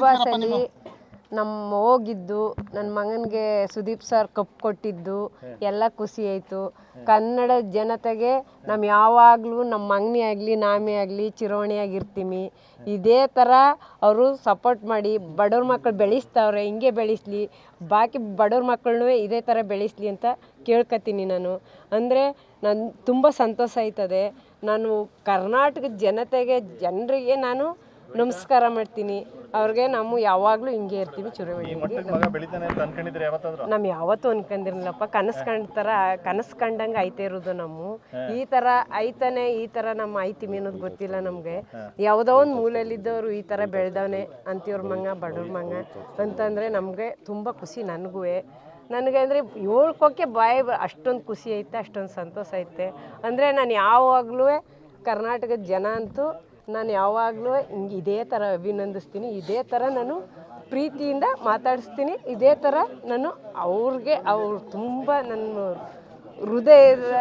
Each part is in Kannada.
ಬಾಸಲ್ಲಿ ನಮ್ಮ ಹೋಗಿದ್ದು ನನ್ನ ಮಗನಿಗೆ ಸುದೀಪ್ ಸರ್ ಕಪ್ ಕೊಟ್ಟಿದ್ದು ಎಲ್ಲ ಖುಷಿ ಆಯಿತು. ಕನ್ನಡ ಜನತೆಗೆ ನಮ್ಮ ಯಾವಾಗಲೂ ನಮ್ಮ ಮಗನೇ ಆಗಲಿ ನಾಮೇ ಆಗಲಿ ಚಿರವಣಿಯಾಗಿರ್ತೀವಿ. ಇದೇ ಥರ ಅವರು ಸಪೋರ್ಟ್ ಮಾಡಿ ಬಡವ್ರ ಮಕ್ಕಳು ಬೆಳೆಸ್ತಾವ್ರೆ, ಹಿಂಗೆ ಬೆಳೆಸಲಿ, ಬಾಕಿ ಬಡವ್ರ ಮಕ್ಕಳನ್ನೂ ಇದೇ ಥರ ಬೆಳೆಸಲಿ ಅಂತ ಕೇಳ್ಕೊತೀನಿ ನಾನು. ಅಂದರೆ ನಾನು ತುಂಬ ಸಂತೋಷ ಆಯ್ತದೆ. ನಾನು ಕರ್ನಾಟಕದ ಜನರಿಗೆ ನಾನು ನಮಸ್ಕಾರ ಮಾಡ್ತೀನಿ. ಅವ್ರಿಗೆ ನಾವು ಯಾವಾಗಲೂ ಹಿಂಗೆ ಇರ್ತೀವಿ. ನಮ್ಮ ಯಾವತ್ತೂ ಅನ್ಕೊಂಡಿರ್ಲಿಲ್ಲಪ್ಪ. ಕನಸು ಕಂಡಂಗೆ ಆಯ್ತಾ ಇರೋದು ನಮ್ಮ ಈ ಥರ ಆಯ್ತಾನೆ, ಈ ಥರ ನಮ್ಮ ಆಯ್ತೀವಿ ಅನ್ನೋದು ಗೊತ್ತಿಲ್ಲ ನಮಗೆ. ಯಾವುದೋ ಒಂದು ಮೂಲೆಯಲ್ಲಿದ್ದವರು ಈ ಥರ ಬೆಳೆದವನೆ ಅಂತಿವ್ರ ಮಂಗ ಬಡವ್ರ ಮಂಗ ಅಂತಂದರೆ ನಮಗೆ ತುಂಬ ಖುಷಿ. ನನಗೆ ಅಂದರೆ ಹೇಳ್ಕೊಕ್ಕೆ ಅಷ್ಟೊಂದು ಖುಷಿ ಐತೆ, ಅಷ್ಟೊಂದು ಸಂತೋಷ ಐತೆ. ಅಂದರೆ ನಾನು ಯಾವಾಗಲೂ ಕರ್ನಾಟಕದ ಜನ ಅಂತೂ ನಾನು ಯಾವಾಗಲೂ ಹಿಂಗೆ ಇದೇ ಥರ ಅಭಿನಂದಿಸ್ತೀನಿ, ಇದೇ ಥರ ನಾನು ಪ್ರೀತಿಯಿಂದ ಮಾತಾಡಿಸ್ತೀನಿ, ಇದೇ ಥರ ನಾನು ಅವ್ರು ತುಂಬ ನನ್ನ ಹೃದಯದ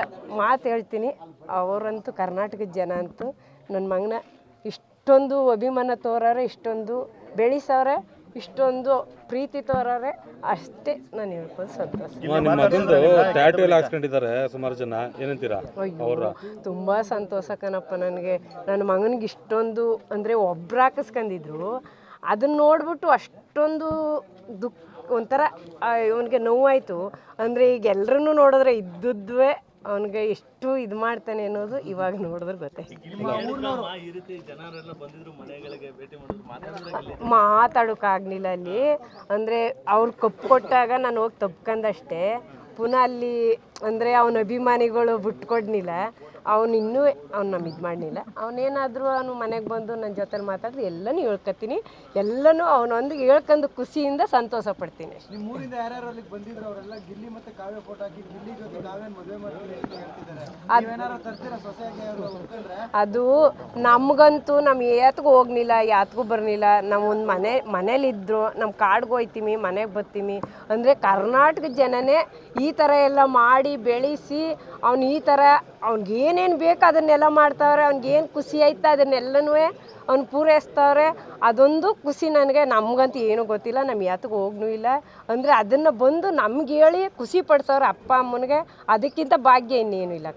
ಮಾತು ಹೇಳ್ತೀನಿ. ಅವರಂತೂ ಕರ್ನಾಟಕದ ಜನ ಅಂತೂ ನನ್ನ ಮಗನ ಇಷ್ಟೊಂದು ಅಭಿಮಾನ ತೋರವ್ರೆ, ಇಷ್ಟೊಂದು ಬೆಳೆಸವ್ರೆ, ಇಷ್ಟೊಂದು ಪ್ರೀತಿ ತೋರವ್ರೆ, ಅಷ್ಟೇ ನಾನು ಹೇಳ್ಬೋದು. ಸಂತೋಷ. ಸುಮಾರು ಜನ ಏನಂತೀರಾ? ಅಯ್ಯೋ ತುಂಬ ಸಂತೋಷ ಕಣಪ್ಪ ನನಗೆ. ನನ್ನ ಮಗನಿಗೆ ಇಷ್ಟೊಂದು ಅಂದರೆ ಒಬ್ರು ಹಾಕಿಸ್ಕೊಂಡಿದ್ರು, ಅದನ್ನ ನೋಡ್ಬಿಟ್ಟು ಅಷ್ಟೊಂದು ಒಂಥರ ಇವನಿಗೆ ನೋವಾಯಿತು. ಅಂದರೆ ಈಗ ಎಲ್ಲರನ್ನೂ ನೋಡಿದ್ರೆ ಇದ್ದದ್ವೇ ಅವನಿಗೆ ಎಷ್ಟು ಇದು ಮಾಡ್ತಾನೆ ಅನ್ನೋದು ಇವಾಗ ನೋಡಿದ್ರೆ ಗೊತ್ತಾಯ್ತು. ಮಾತಾಡೋಕ್ಕಾಗಲಿಲ್ಲ ಅಲ್ಲಿ. ಅಂದರೆ ಅವ್ರು ಕಪ್ಪು ಕೊಟ್ಟಾಗ ನಾನು ಹೋಗಿ ತಪ್ಕೊಂಡಷ್ಟೇ. ಪುನಃ ಅಲ್ಲಿ ಅಂದರೆ ಅವನ ಅಭಿಮಾನಿಗಳು ಬಿಟ್ಕೊಡ್ನಿಲ್ಲ. ಇನ್ನೂ ನಮ್ಮ ಇದು ಮಾಡಲಿಲ್ಲ. ಅವನೇನಾದರೂ ಅವನು ಮನೆಗೆ ಬಂದು ನನ್ನ ಜೊತೆಲಿ ಮಾತಾಡಿದ್ರೆ ಎಲ್ಲನೂ ಹೇಳ್ಕೊತೀನಿ. ಎಲ್ಲನೂ ಅವನೊಂದಿಗೆ ಹೇಳ್ಕೊಂಡು ಖುಷಿಯಿಂದ ಸಂತೋಷ ಪಡ್ತೀನಿ. ಅದು ನಮಗಂತೂ ನಮ್ಮ ಯಾತ್ಗೂ ಹೋಗ್ಲಿಲ್ಲ, ಯಾತ್ಗೂ ಬರ್ಲಿಲ್ಲ. ನಾವು ಒಂದು ಮನೇಲಿದ್ರು, ನಮ್ಮ ಕಾಡ್ಗೆ ಹೋಯ್ತೀವಿ, ಮನೆಗೆ ಬರ್ತೀವಿ. ಅಂದರೆ ಕರ್ನಾಟಕದ ಜನನೇ ಈ ಥರ ಎಲ್ಲ ಮಾಡಿ ಬೆಳೆಸಿ ಅವ್ನು ಈ ಥರ ಅವ್ನಿಗೇನೇನು ಬೇಕು ಅದನ್ನೆಲ್ಲ ಮಾಡ್ತಾವ್ರೆ. ಅವ್ನಿಗೇನು ಖುಷಿ ಆಯ್ತಾ ಅದನ್ನೆಲ್ಲನೂ ಅವ್ನು ಪೂರೈಸ್ತವ್ರೆ. ಅದೊಂದು ಖುಷಿ ನನಗೆ. ನಮಗಂತೂ ಏನೂ ಗೊತ್ತಿಲ್ಲ, ನಮ್ಮ ಯಾತ್ಗೆ ಹೋಗ್ನೂ ಇಲ್ಲ. ಅಂದರೆ ಅದನ್ನು ಬಂದು ನಮ್ಗೆ ಹೇಳಿ ಖುಷಿ ಪಡಿಸೋರು ಅಪ್ಪ ಅಮ್ಮನಿಗೆ, ಅದಕ್ಕಿಂತ ಭಾಗ್ಯ ಇನ್ನೇನು ಇಲ್ಲ.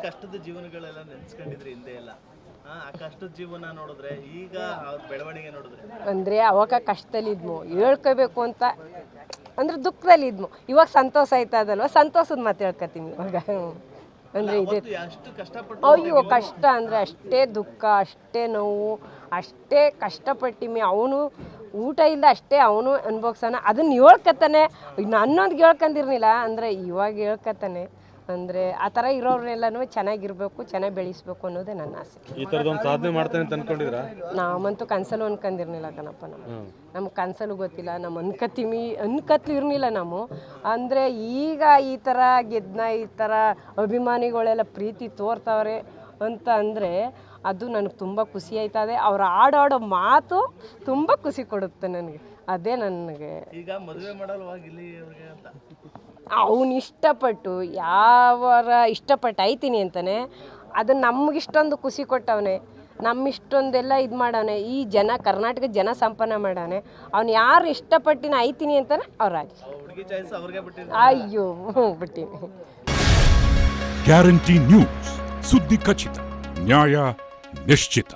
ಕಷ್ಟದ ಜೀವನಗಳೆಲ್ಲ ನೆನೆಸ್ಕೊಂಡಿದ್ರೆ ಹಿಂದೆ ಎಲ್ಲ ಕಷ್ಟದ ಜೀವನ ನೋಡಿದ್ರೆ ಈಗ ಅವ್ರ ಬೆಳವಣಿಗೆ ನೋಡಿದ್ರೆ ಅಂದರೆ ಅವಾಗ ಕಷ್ಟದಲ್ಲಿದ್ಮು ಹೇಳ್ಕೋಬೇಕು ಅಂತ ಅಂದ್ರೆ ದುಃಖದಲ್ಲಿದ್ಮು. ಇವಾಗ ಸಂತೋಷ ಆಯ್ತದಲ್ವ, ಸಂತೋಷದ ಮಾತು ಹೇಳ್ಕೊತೀನಿ ಇವಾಗ. ಅಂದರೆ ಇದೆ ಅಯ್ಯೋ ಕಷ್ಟ ಅಂದರೆ ಅಷ್ಟೇ ದುಃಖ, ಅಷ್ಟೇ ನೋವು, ಅಷ್ಟೇ ಕಷ್ಟಪಟ್ಟಿಮಿ. ಅವನು ಊಟ ಇಲ್ಲ ಅಷ್ಟೇ ಅವನು ಅನ್ಭೋಗ್ಸೋಣ. ಅದನ್ನು ಹೇಳ್ಕೊತಾನೆ. ನನ್ನೊಂದಿಗೆ ಹೇಳ್ಕೊಂಡಿರ್ಲಿಲ್ಲ, ಅಂದರೆ ಇವಾಗ ಹೇಳ್ಕೊತಾನೆ. ಅಂದರೆ ಆ ಥರ ಇರೋರ್ನೆಲ್ಲನೂ ಚೆನ್ನಾಗಿರ್ಬೇಕು, ಚೆನ್ನಾಗಿ ಬೆಳೆಸ್ಬೇಕು ಅನ್ನೋದೇ ನನ್ನ ಆಸೆ. ಈ ಥರದೊಂದು ಸಾಧನೆ ಮಾಡ್ತಾನೆ ಅಂತ ಅನ್ಕೊಂಡಿದ್ರಾ? ನಾವಂತೂ ಕನಸಲ್ಲೂ ಅನ್ಕೊಂಡಿರ್ಲಿಲ್ಲ ಕಣಪ್ಪ. ನಮ್ಗೆ ಕನಸಲ್ಲೂ ಗೊತ್ತಿಲ್ಲ, ನಮ್ಮ ಅನ್ಕತ್ಲು ಇರಲಿಲ್ಲ ನಾವು. ಅಂದರೆ ಈಗ ಈ ಥರ ಈ ಥರ ಅಭಿಮಾನಿಗಳೆಲ್ಲ ಪ್ರೀತಿ ತೋರ್ತಾವ್ರೆ ಅಂತ ಅಂದರೆ ಅದು ನನಗೆ ತುಂಬ ಖುಷಿ ಆಯ್ತದೆ. ಅವ್ರು ಆಡೋ ಮಾತು ತುಂಬ ಖುಷಿ ಕೊಡುತ್ತೆ ನನಗೆ. ಅದೇ ನನಗೆ ಈಗ ಮದುವೆ ಮಾಡಲ್ವಾಗಿಲ್ಲಿ ಅಂತ ಅವನು ಇಷ್ಟಪಟ್ಟು ಇಷ್ಟಪಟ್ಟು ಆಯ್ತೀನಿ ಅಂತಾನೆ. ಅದು ನಮಗಿಷ್ಟೊಂದು ಖುಷಿ ಕೊಟ್ಟವನೇ, ನಮ್ಮಿಷ್ಟೊಂದೆಲ್ಲ ಇದು ಮಾಡವನೆ. ಈ ಕರ್ನಾಟಕದ ಜನ ಸಂಪನ್ನ ಮಾಡವನೆ. ಅವ್ನು ಯಾರು ಇಷ್ಟಪಟ್ಟಿನ ಆಯ್ತೀನಿ ಅಂತಾನೆ ಅವ್ರಾಗಿ. ಅಯ್ಯೋ ಬಿಟ್ಟಿನಿ. ಗ್ಯಾರಂಟಿ ನ್ಯೂಸ್, ಸುದ್ದಿ ಖಚಿತ, ನ್ಯಾಯ ನಿಶ್ಚಿತ.